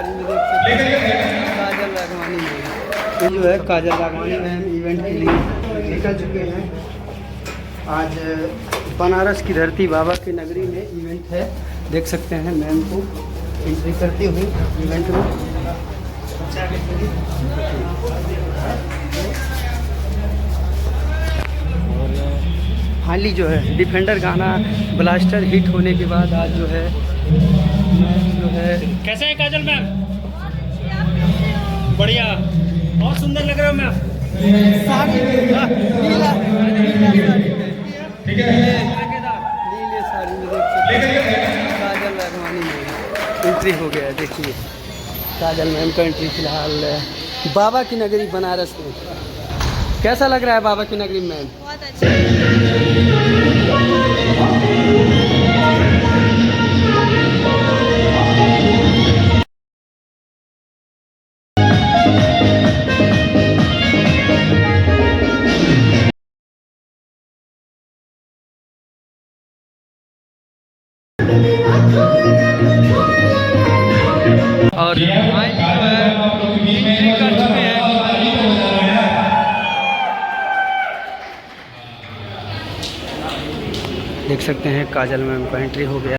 साड़ी में देख सकते हैं काजल राघवानी मैम। ये जो है काजल राघवानी मैम इवेंट के लिए निकल चुके हैं। आज बनारस की धरती बाबा की नगरी में इवेंट है, देख सकते हैं मैम को एंट्री करते हुए इवेंट में। हाल ही जो है डिफेंडर गाना ब्लास्टर हिट होने के बाद आज जो है कैसे है काजल मैम? बढ़िया, बहुत सुंदर लग रहे हो मैम। साड़ी नीला ठीक है, नीले साड़ी में देख सकते हैं काजल राघवानी मैम एंट्री हो गया है। देखिए काजल मैम का एंट्री फिलहाल बाबा की नगरी बनारस में। कैसा लग रहा है बाबा की नगरी मैम? बहुत अच्छा। और एंट्री कर चुके हैं। देख सकते हैं काजल मैम का एंट्री हो गया।